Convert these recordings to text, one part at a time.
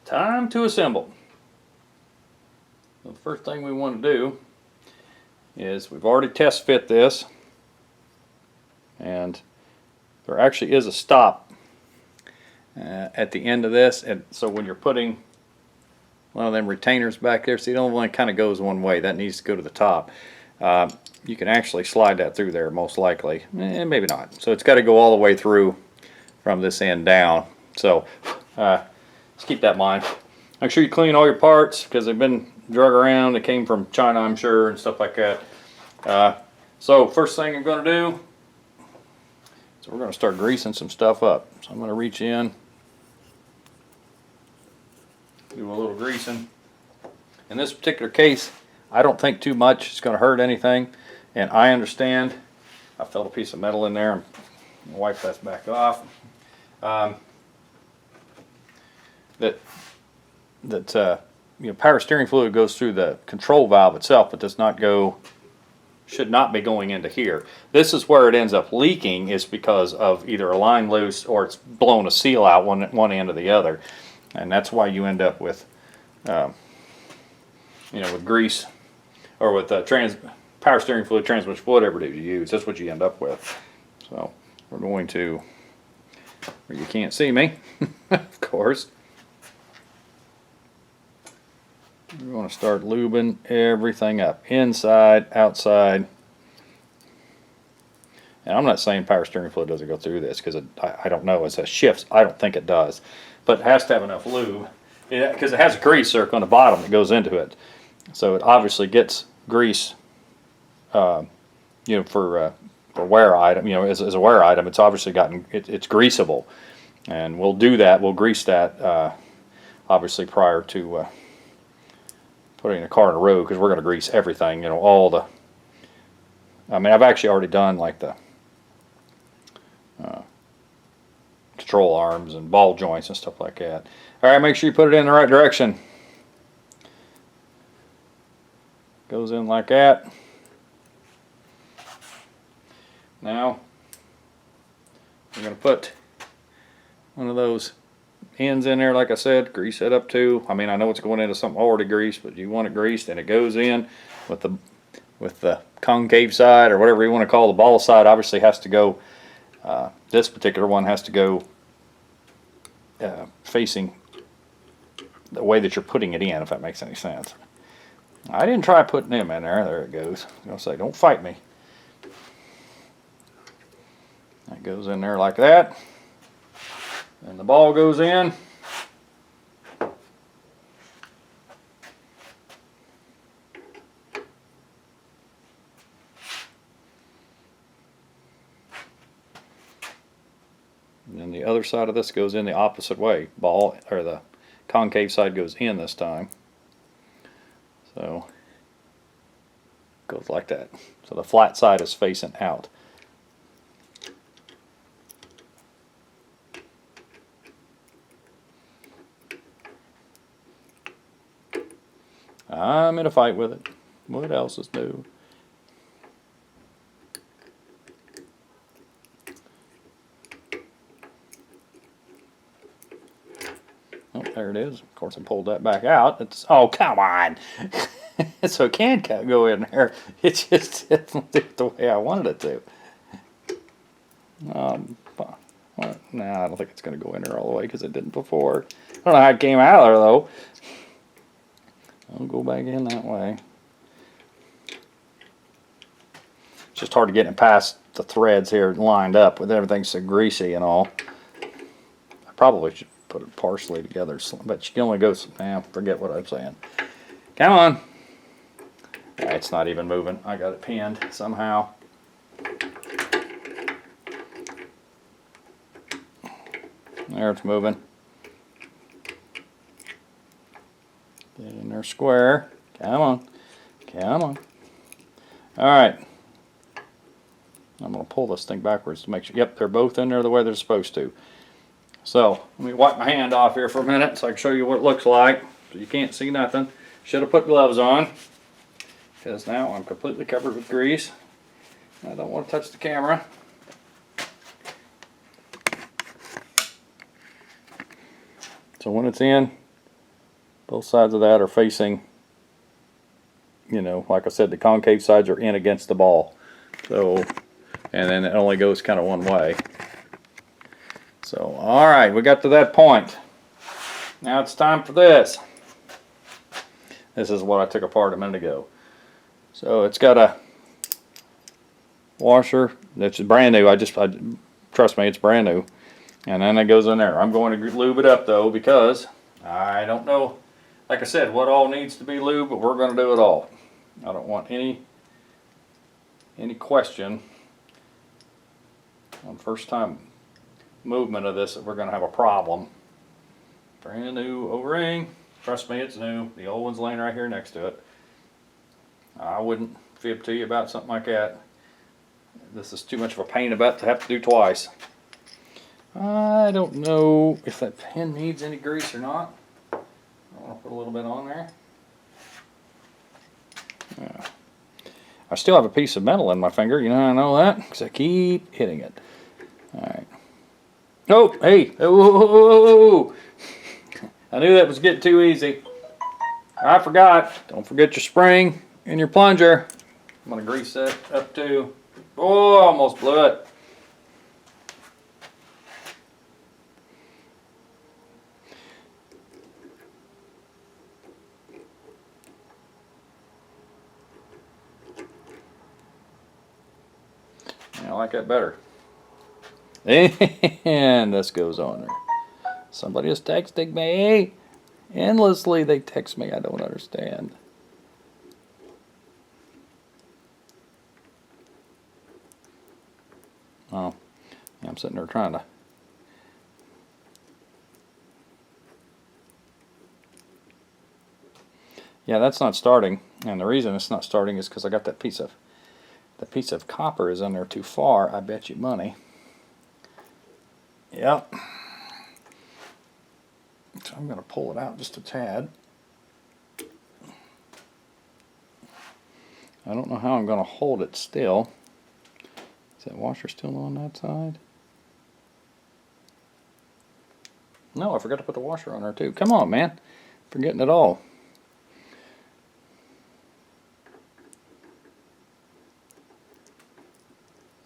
Time to assemble. The first thing we want to do is we've already test fit this, and there actually is a stop at the end of this, and so when you're putting one of them retainers back there, see, the only one kind of goes one way, that needs to go to the top. You can actually slide that through there most likely, maybe not. So it's got to go all the way through from this end down. So let's keep that in mind. Make sure you clean all your parts because they've been drug around. They came from China, I'm sure, and stuff like that. So first thing I'm going to do, so we're going to start greasing some stuff up. So I'm going to reach in, do a little greasing. In this particular case, I don't think too much is going to hurt anything, and I understand. I felt a piece of metal in there. I'm going to wipe that back off. Power steering fluid goes through the control valve itself, but does not go, should not be going into here. This is where it ends up leaking, is because of either a line loose or it's blown a seal out one end or the other, and that's why you end up with, with grease or with power steering fluid, transmission, whatever it is you use. That's what you end up with. So we're going to, where you can't see me, of course. We're going to start lubing everything up, inside, outside. And I'm not saying power steering fluid doesn't go through this, because I don't know. As it shifts, I don't think it does. But it has to have enough lube, because it has a grease circle on the bottom that goes into it. So it obviously gets grease, for wear item. As a wear item, it's obviously it's greasable, and we'll do that. We'll grease that, obviously, prior to putting the car in the road, because we're going to grease everything. All the. I've actually already done like the control arms and ball joints and stuff like that. All right, make sure you put it in the right direction. Goes in like that. Now we're going to put one of those ends in there, like I said, grease it up too. I know it's going into something already greased, but you want it greased, and it goes in with the concave side, or whatever you want to call the ball side. Obviously has to go, this particular one has to go facing the way that you're putting it in, if that makes any sense. I didn't try putting them in there. There it goes. I'm going to say, don't fight me. That goes in there like that. And the ball goes in. And then the other side of this goes in the opposite way. Ball, or the concave side, goes in this time. So it goes like that. So the flat side is facing out. I'm in a fight with it. What else is new? Oh, there it is. Of course, I pulled that back out. Oh, come on. So it can go in there. It just didn't do it the way I wanted it to. No, I don't think it's going to go in there all the way, because it didn't before. I don't know how it came out of there, though. I'll go back in that way. It's just hard to get it past the threads here lined up with everything so greasy and all. I probably should put it partially together, but you can only go, forget what I'm saying. Come on. It's not even moving. I got it pinned somehow. There, it's moving. Get in there square. Come on. Come on. Alright. I'm going to pull this thing backwards to make sure. Yep, they're both in there the way they're supposed to. So, let me wipe my hand off here for a minute so I can show you what it looks like. So you can't see nothing. Should have put gloves on, because now I'm completely covered with grease. I don't want to touch the camera. So when it's in, Both sides of that are facing, you know, like I said, the concave sides are in against the ball. So, and then it only goes kind of one way. So, all right, we got to that point. Now it's time for this. This is what I took apart a minute ago. So it's got a washer that's brand new. Trust me, it's brand new. And then it goes in there. I'm going to lube it up though, because I don't know, like I said, what all needs to be lubed, but we're going to do it all. I don't want any question on first time movement of this that we're going to have a problem. Brand new O-ring. Trust me, it's new. The old one's laying right here next to it. I wouldn't fib to you about something like that. This is too much of a pain about to have to do twice. I don't know if that pin needs any grease or not. I want to put a little bit on there. Yeah. I still have a piece of metal in my finger. You know how I know that? Because I keep hitting it. Alright. Oh, hey! Oh! I knew that was getting too easy. I forgot. Don't forget your spring and your plunger. I'm going to grease that up too. Oh, I almost blew it. I like that better. And this goes on there. Somebody is texting me. Endlessly they text me. I don't understand. Oh, yeah, I'm sitting there trying to. Yeah, that's not starting. And the reason it's not starting is because I got that piece of copper is in there too far. I bet you money. Yep. So I'm going to pull it out just a tad. I don't know how I'm going to hold it still. Is that washer still on that side? No, I forgot to put the washer on there too. Come on, man. Forgetting it all.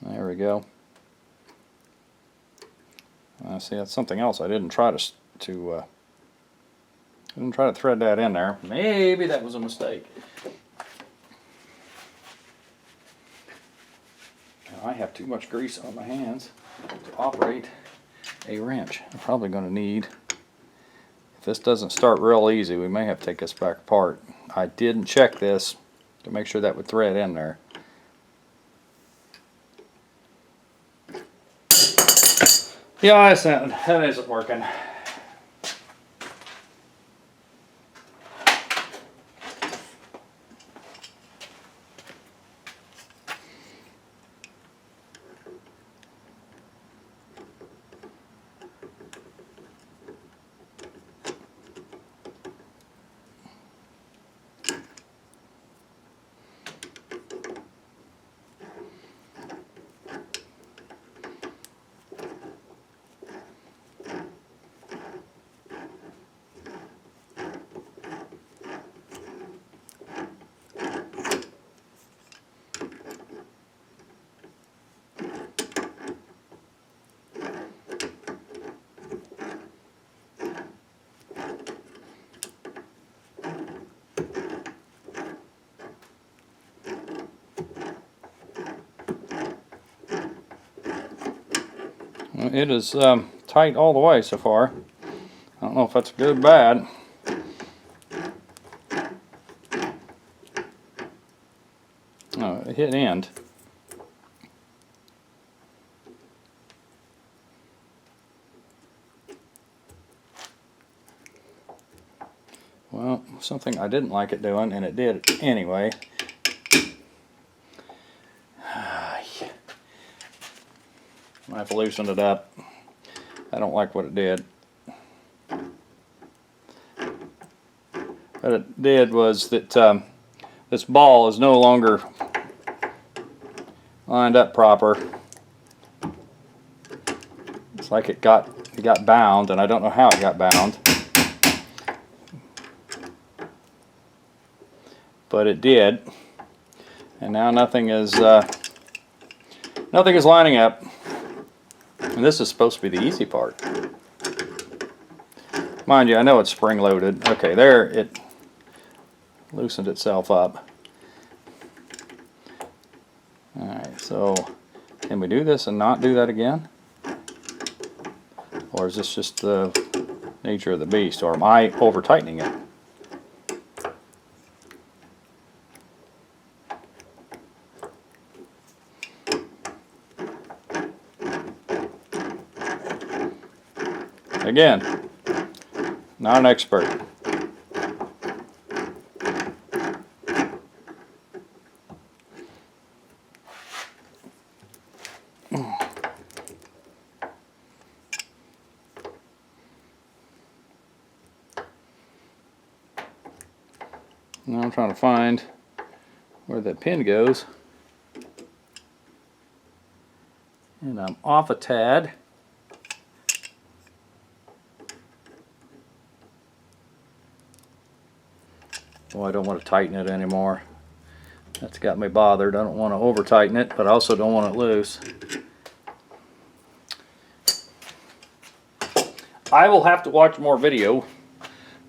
There we go. See, that's something else. I didn't try to thread that in there. Maybe that was a mistake. Now, I have too much grease on my hands to operate a wrench. I'm probably going to need, if this doesn't start real easy, we may have to take this back apart. I didn't check this to make sure that would thread in there. Yeah, that isn't working. It is tight all the way so far. I don't know if that's good or bad. Oh, it hit end. Well, something I didn't like it doing, and it did anyway. I have to loosen it up. I don't like what it did. What it did was that this ball is no longer lined up proper. It's like it got bound, and I don't know how it got bound. but it did. And now nothing is lining up. And this is supposed to be the easy part. Mind you, I know it's spring loaded. Okay, there it loosened itself up. Alright, so can we do this and not do that again? Or is this just the nature of the beast? Or am I over tightening it? Again, not an expert. Now I'm trying to find where that pin goes. And I'm off a tad. Oh, I don't want to tighten it anymore. That's got me bothered. I don't want to over tighten it, but I also don't want it loose. I will have to watch more video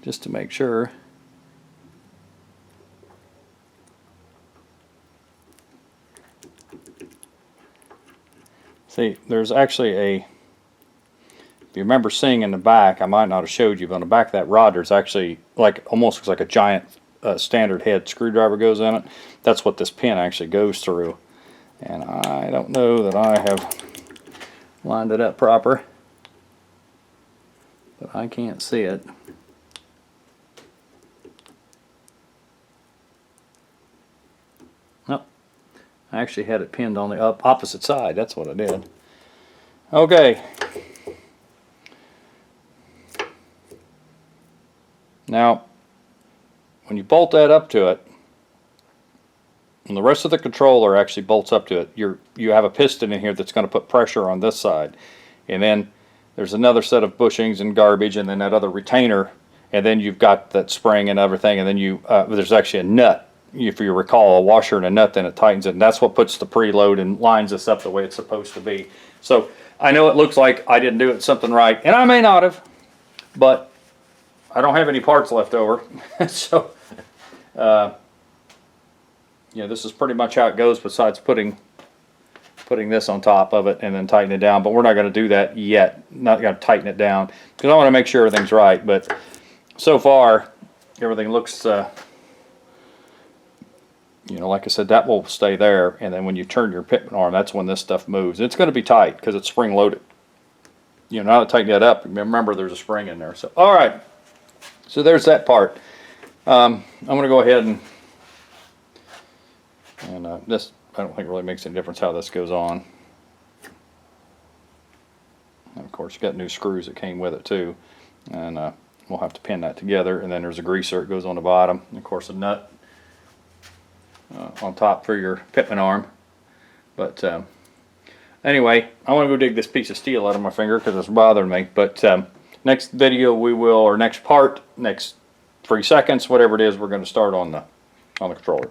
just to make sure. See, there's actually a, if you remember seeing in the back, I might not have showed you, but on the back of that rod there's actually like, almost looks like a giant standard head screwdriver goes in it. That's what this pin actually goes through. And I don't know that I have lined it up proper, but I can't see it. Nope. I actually had it pinned on the opposite side. That's what I did. Okay. Now, when you bolt that up to it, and the rest of the controller actually bolts up to it, you have a piston in here that's going to put pressure on this side. And then there's another set of bushings and garbage, and then that other retainer, and then you've got that spring and everything, and then there's actually a nut. If you recall, a washer and a nut, then it tightens it, and that's what puts the preload and lines this up the way it's supposed to be. So I know it looks like I didn't do it something right, and I may not have, but I don't have any parts left over. So yeah, this is pretty much how it goes, besides putting this on top of it and then tighten it down. But we're not going to do that yet. Not going to tighten it down because I want to make sure everything's right. But so far everything looks you know, like I said, that will stay there, and then when you turn your pitman arm, that's when this stuff moves. It's going to be tight because it's spring loaded. You know, now to tighten that up, remember there's a spring in there. So all right, so there's that part. I'm going to go ahead and this, I don't think it really makes any difference how this goes on. And of course, you got new screws that came with it too, and we'll have to pin that together. And then there's a greaser that goes on the bottom, and of course a nut on top for your pitman arm. But anyway, I want to go dig this piece of steel out of my finger because it's bothering me. But next video we will, or next part, next 3 seconds, whatever it is, we're going to start on the controller.